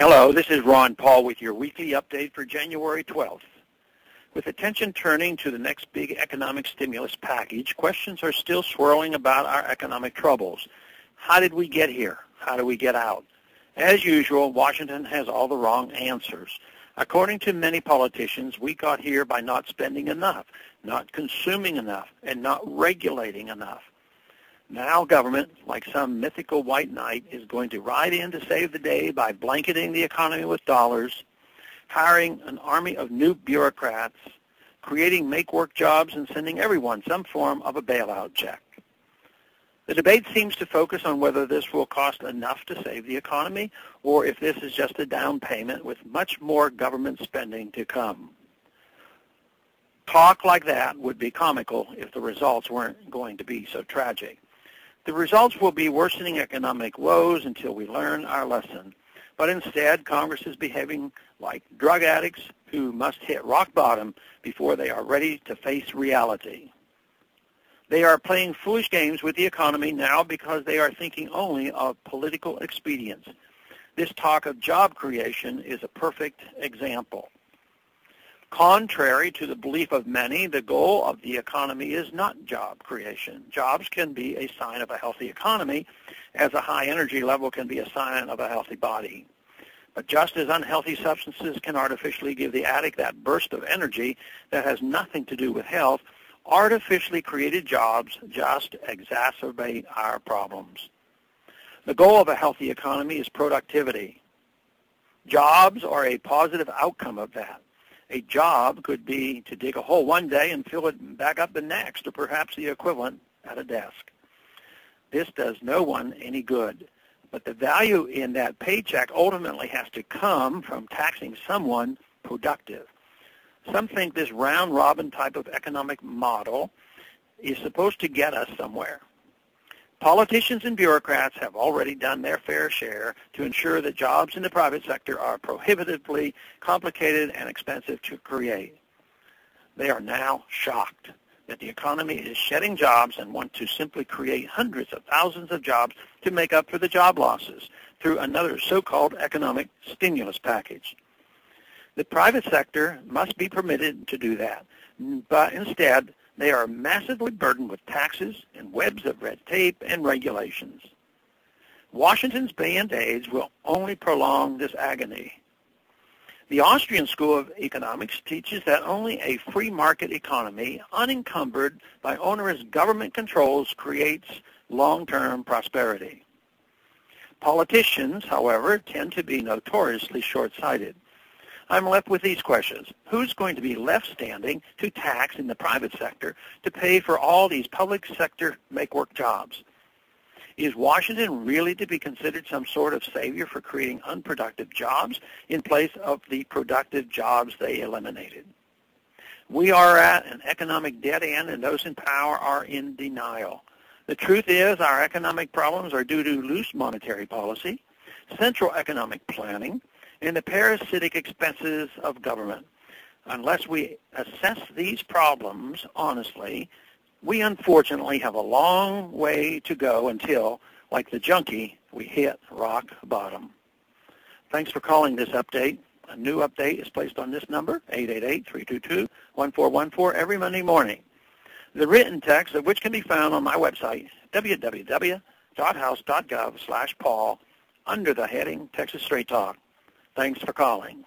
Hello, this is Ron Paul with your weekly update for January 12th. With attention turning to the next big economic stimulus package, questions are still swirling about our economic troubles. How did we get here? How do we get out? As usual, Washington has all the wrong answers. According to many politicians, we got here by not spending enough, not consuming enough, and not regulating enough. Now government, like some mythical white knight, is going to ride in to save the day by blanketing the economy with dollars, hiring an army of new bureaucrats, creating make-work jobs, and sending everyone some form of a bailout check. The debate seems to focus on whether this will cost enough to save the economy or if this is just a down payment with much more government spending to come. Talk like that would be comical if the results weren't going to be so tragic. The results will be worsening economic woes until we learn our lesson. But instead, Congress is behaving like drug addicts who must hit rock bottom before they are ready to face reality. They are playing foolish games with the economy now because they are thinking only of political expedience. This talk of job creation is a perfect example. Contrary to the belief of many, the goal of the economy is not job creation. Jobs can be a sign of a healthy economy, as a high energy level can be a sign of a healthy body. But just as unhealthy substances can artificially give the addict that burst of energy that has nothing to do with health, artificially created jobs just exacerbate our problems. The goal of a healthy economy is productivity. Jobs are a positive outcome of that. A job could be to dig a hole one day and fill it back up the next, or perhaps the equivalent at a desk. This does no one any good. But the value in that paycheck ultimately has to come from taxing someone productive. Some think this round-robin type of economic model is supposed to get us somewhere. Politicians and bureaucrats have already done their fair share to ensure that jobs in the private sector are prohibitively complicated and expensive to create. They are now shocked that the economy is shedding jobs and want to simply create hundreds of thousands of jobs to make up for the job losses through another so-called economic stimulus package. The private sector must be permitted to do that, but instead they are massively burdened with taxes and webs of red tape and regulations. Washington's band-aids will only prolong this agony. The Austrian School of Economics teaches that only a free market economy, unencumbered by onerous government controls, creates long-term prosperity. Politicians, however, tend to be notoriously short-sighted. I'm left with these questions. Who's going to be left standing to tax in the private sector to pay for all these public sector make-work jobs? Is Washington really to be considered some sort of savior for creating unproductive jobs in place of the productive jobs they eliminated? We are at an economic dead end, and those in power are in denial. The truth is our economic problems are due to loose monetary policy, central economic planning, and the parasitic expenses of government. Unless we assess these problems honestly, we unfortunately have a long way to go until, like the junkie, we hit rock bottom. Thanks for calling this update. A new update is placed on this number, 888-322-1414, every Monday morning. The written text of which can be found on my website, www.house.gov/Paul, under the heading Texas Straight Talk. Thanks for calling.